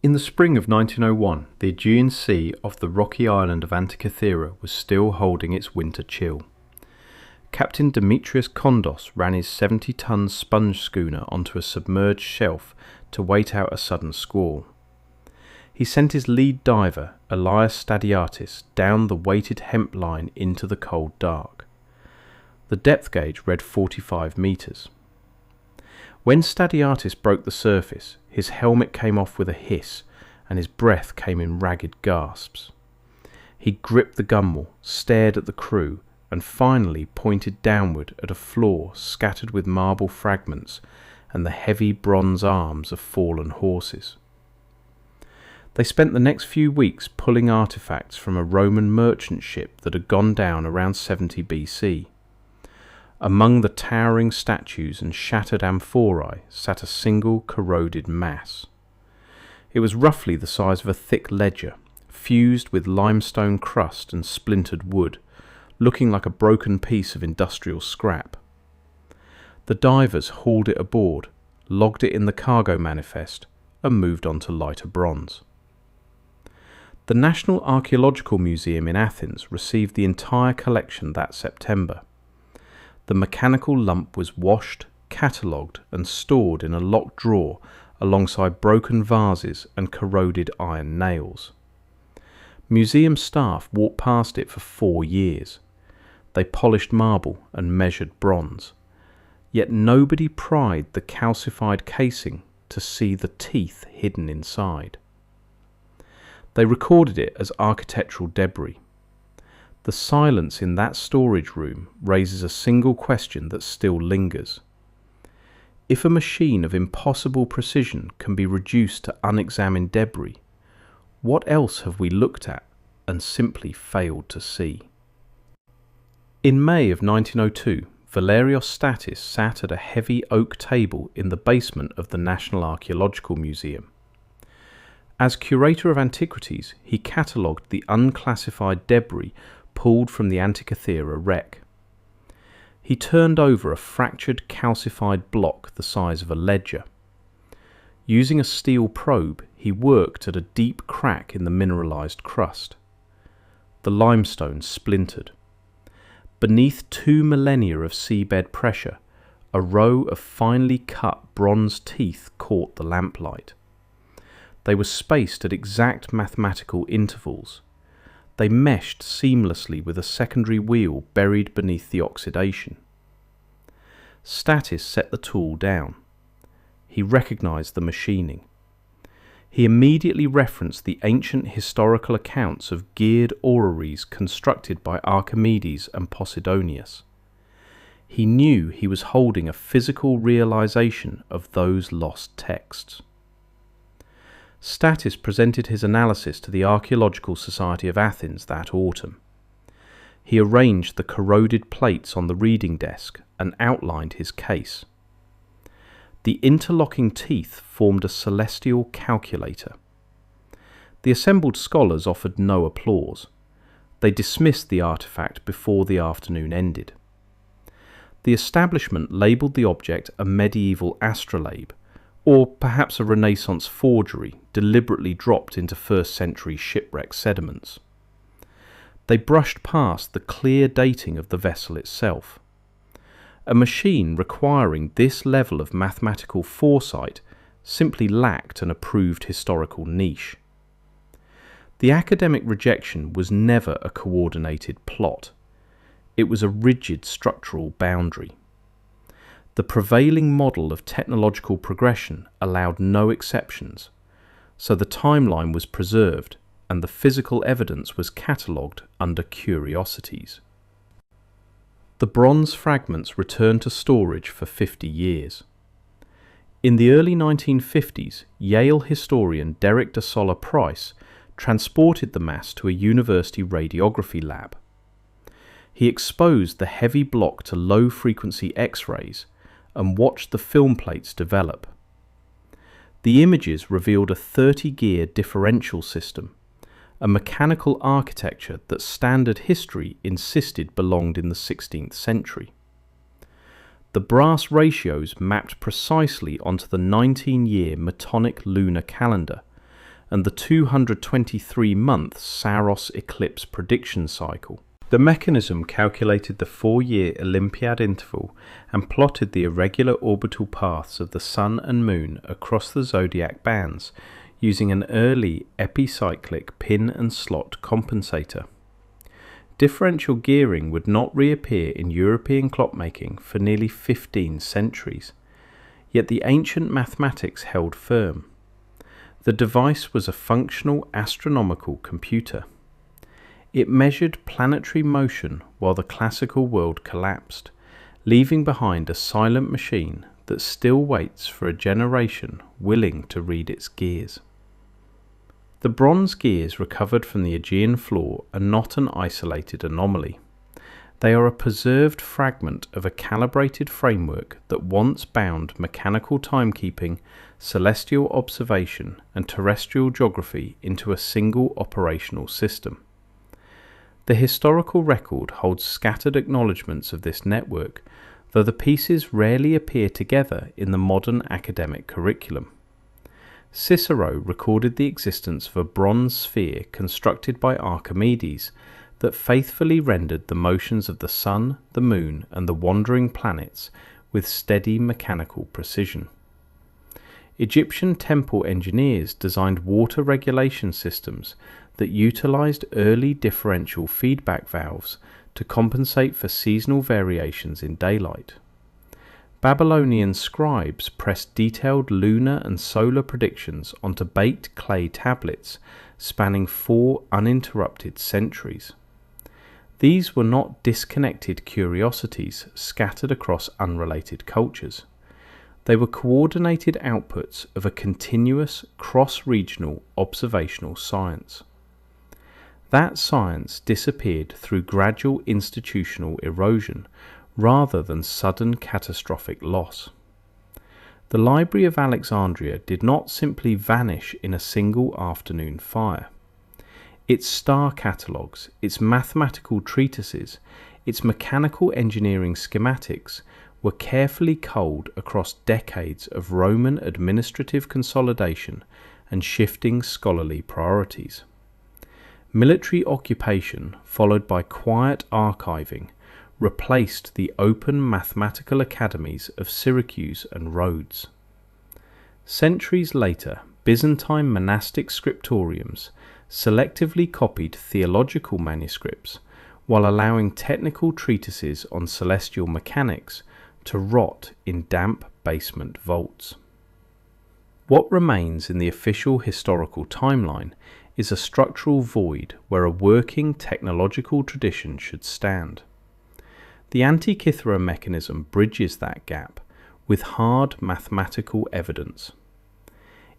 In the spring of 1901, the Aegean Sea off the rocky island of Antikythera was still holding its winter chill. Captain Demetrius Kondos ran his 70-ton sponge schooner onto a submerged shelf to wait out a sudden squall. He sent his lead diver, Elias Stadiatis, down the weighted hemp line into the cold dark. The depth gauge read 45 metres. When Stadiatis broke the surface, his helmet came off with a hiss, and his breath came in ragged gasps. He gripped the gunwale, stared at the crew, and finally pointed downward at a floor scattered with marble fragments and the heavy bronze arms of fallen horses. They spent the next few weeks pulling artifacts from a Roman merchant ship that had gone down around 70 BC. Among the towering statues and shattered amphorae sat a single corroded mass. It was roughly the size of a thick ledger, fused with limestone crust and splintered wood, looking like a broken piece of industrial scrap. The divers hauled it aboard, logged it in the cargo manifest, and moved on to lighter bronze. The National Archaeological Museum in Athens received the entire collection that September. The mechanical lump was washed, catalogued, and stored in a locked drawer alongside broken vases and corroded iron nails. Museum staff walked past it for 4 years. They polished marble and measured bronze. Yet nobody pried the calcified casing to see the teeth hidden inside. They recorded it as architectural debris. The silence in that storage room raises a single question that still lingers. If a machine of impossible precision can be reduced to unexamined debris, what else have we looked at and simply failed to see? In May of 1902, Valerios Statis sat at a heavy oak table in the basement of the National Archaeological Museum. As curator of antiquities, he catalogued the unclassified debris pulled from the Antikythera wreck. He turned over a fractured calcified block the size of a ledger. Using a steel probe, he worked at a deep crack in the mineralized crust. The limestone splintered. Beneath 2 millennia of seabed pressure, a row of finely cut bronze teeth caught the lamplight. They were spaced at exact mathematical intervals. They meshed seamlessly with a secondary wheel buried beneath the oxidation. Statis set the tool down. He recognized the machining. He immediately referenced the ancient historical accounts of geared orreries constructed by Archimedes and Posidonius. He knew he was holding a physical realization of those lost texts. Statis presented his analysis to the Archaeological Society of Athens that autumn. He arranged the corroded plates on the reading desk and outlined his case. The interlocking teeth formed a celestial calculator. The assembled scholars offered no applause. They dismissed the artifact before the afternoon ended. The establishment labelled the object a medieval astrolabe, or perhaps a Renaissance forgery deliberately dropped into 1st century shipwreck sediments. They brushed past the clear dating of the vessel itself. A machine requiring this level of mathematical foresight simply lacked an approved historical niche. The academic rejection was never a coordinated plot. It was a rigid structural boundary. The prevailing model of technological progression allowed no exceptions, so the timeline was preserved and the physical evidence was catalogued under curiosities. The bronze fragments returned to storage for 50 years. In the early 1950s, Yale historian Derek de Solla Price transported the mass to a university radiography lab. He exposed the heavy block to low-frequency X-rays and watched the film plates develop. The images revealed a 30-gear differential system, a mechanical architecture that standard history insisted belonged in the 16th century. The brass ratios mapped precisely onto the 19-year Metonic lunar calendar, and the 223-month Saros eclipse prediction cycle. The mechanism calculated the 4-year Olympiad interval and plotted the irregular orbital paths of the Sun and Moon across the zodiac bands using an early epicyclic pin and slot compensator. Differential gearing would not reappear in European clockmaking for nearly 15 centuries, yet the ancient mathematics held firm. The device was a functional astronomical computer. It measured planetary motion while the classical world collapsed, leaving behind a silent machine that still waits for a generation willing to read its gears. The bronze gears recovered from the Aegean floor are not an isolated anomaly. They are a preserved fragment of a calibrated framework that once bound mechanical timekeeping, celestial observation, and terrestrial geography into a single operational system. The historical record holds scattered acknowledgements of this network, though the pieces rarely appear together in the modern academic curriculum. Cicero recorded the existence of a bronze sphere constructed by Archimedes that faithfully rendered the motions of the Sun, the Moon, and the wandering planets with steady mechanical precision. Egyptian temple engineers designed water regulation systems that utilized early differential feedback valves to compensate for seasonal variations in daylight. Babylonian scribes pressed detailed lunar and solar predictions onto baked clay tablets spanning 4 uninterrupted centuries. These were not disconnected curiosities scattered across unrelated cultures. They were coordinated outputs of a continuous, cross-regional observational science. That science disappeared through gradual institutional erosion rather than sudden catastrophic loss. The Library of Alexandria did not simply vanish in a single afternoon fire. Its star catalogues, its mathematical treatises, its mechanical engineering schematics were carefully culled across decades of Roman administrative consolidation and shifting scholarly priorities. Military occupation, followed by quiet archiving, replaced the open mathematical academies of Syracuse and Rhodes. Centuries later, Byzantine monastic scriptoriums selectively copied theological manuscripts while allowing technical treatises on celestial mechanics to rot in damp basement vaults. What remains in the official historical timeline is a structural void where a working technological tradition should stand. The Antikythera mechanism bridges that gap with hard mathematical evidence.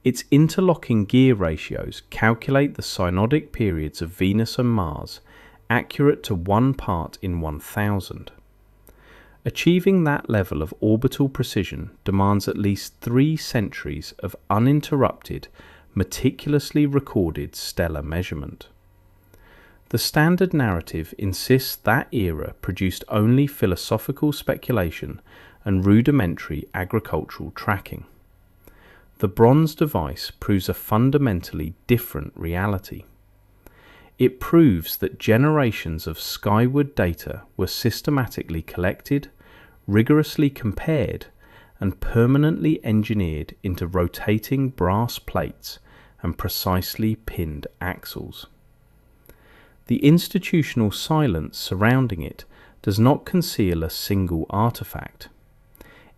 Its interlocking gear ratios calculate the synodic periods of Venus and Mars, accurate to 1 part in 1,000. Achieving that level of orbital precision demands at least 3 centuries of uninterrupted, meticulously recorded stellar measurement. The standard narrative insists that era produced only philosophical speculation and rudimentary agricultural tracking. The bronze device proves a fundamentally different reality. It proves that generations of skyward data were systematically collected, rigorously compared, and permanently engineered into rotating brass plates and precisely pinned axles. The institutional silence surrounding it does not conceal a single artifact.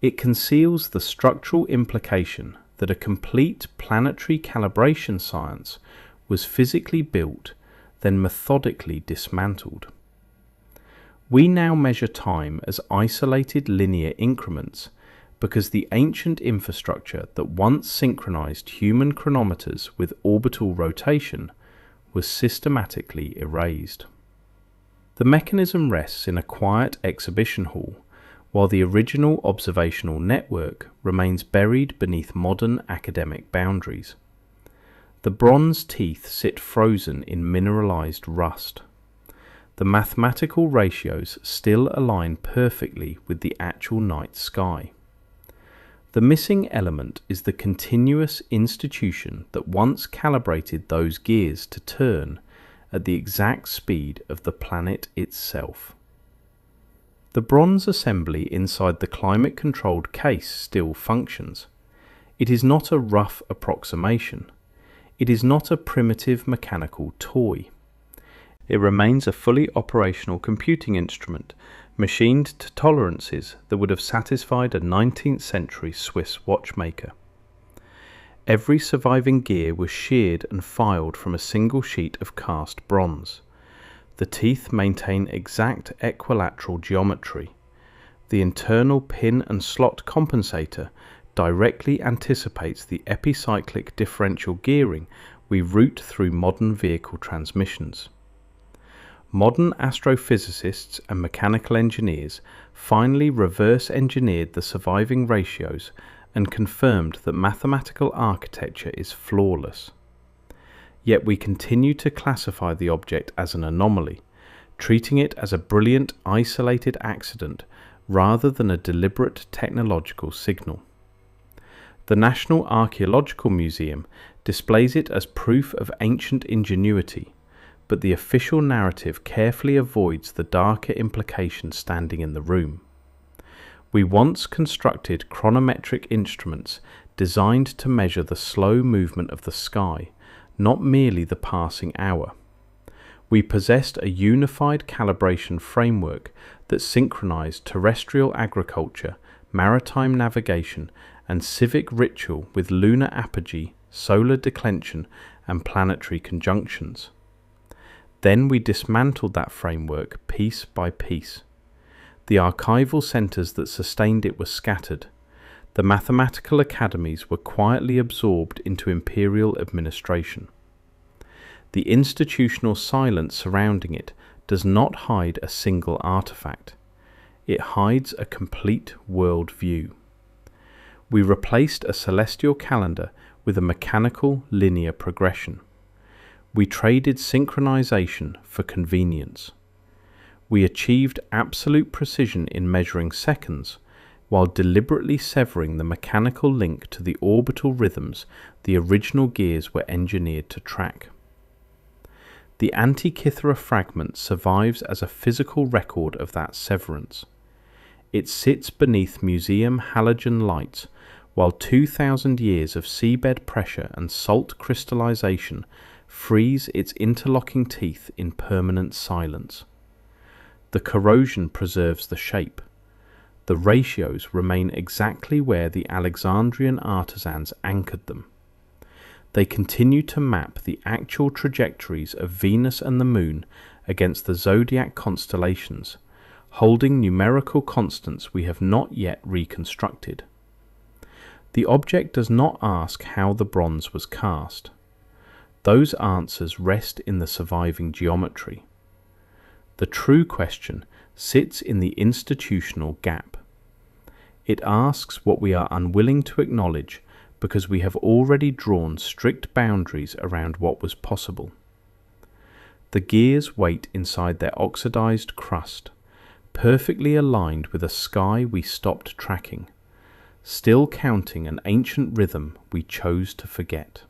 It conceals the structural implication that a complete planetary calibration science was physically built, then methodically dismantled. We now measure time as isolated linear increments because the ancient infrastructure that once synchronized human chronometers with orbital rotation was systematically erased. The mechanism rests in a quiet exhibition hall, while the original observational network remains buried beneath modern academic boundaries. The bronze teeth sit frozen in mineralized rust. The mathematical ratios still align perfectly with the actual night sky. The missing element is the continuous institution that once calibrated those gears to turn at the exact speed of the planet itself. The bronze assembly inside the climate-controlled case still functions. It is not a rough approximation. It is not a primitive mechanical toy. It remains a fully operational computing instrument, machined to tolerances that would have satisfied a 19th century Swiss watchmaker. Every surviving gear was sheared and filed from a single sheet of cast bronze. The teeth maintain exact equilateral geometry. The internal pin and slot compensator directly anticipates the epicyclic differential gearing we route through modern vehicle transmissions. Modern astrophysicists and mechanical engineers finally reverse-engineered the surviving ratios and confirmed that mathematical architecture is flawless. Yet we continue to classify the object as an anomaly, treating it as a brilliant isolated accident rather than a deliberate technological signal. The National Archaeological Museum displays it as proof of ancient ingenuity, but the official narrative carefully avoids the darker implications standing in the room. We once constructed chronometric instruments designed to measure the slow movement of the sky, not merely the passing hour. We possessed a unified calibration framework that synchronized terrestrial agriculture, maritime navigation, and civic ritual with lunar apogee, solar declension, and planetary conjunctions. Then we dismantled that framework piece by piece. The archival centres that sustained it were scattered. The mathematical academies were quietly absorbed into imperial administration. The institutional silence surrounding it does not hide a single artifact. It hides a complete world view. We replaced a celestial calendar with a mechanical linear progression. We traded synchronization for convenience. We achieved absolute precision in measuring seconds, while deliberately severing the mechanical link to the orbital rhythms the original gears were engineered to track. The Antikythera fragment survives as a physical record of that severance. It sits beneath museum halogen lights, while 2,000 years of seabed pressure and salt crystallization freeze its interlocking teeth in permanent silence. The corrosion preserves the shape. The ratios remain exactly where the Alexandrian artisans anchored them. They continue to map the actual trajectories of Venus and the Moon against the zodiac constellations, holding numerical constants we have not yet reconstructed. The object does not ask how the bronze was cast. Those answers rest in the surviving geometry. The true question sits in the institutional gap. It asks what we are unwilling to acknowledge because we have already drawn strict boundaries around what was possible. The gears wait inside their oxidized crust, perfectly aligned with a sky we stopped tracking, still counting an ancient rhythm we chose to forget.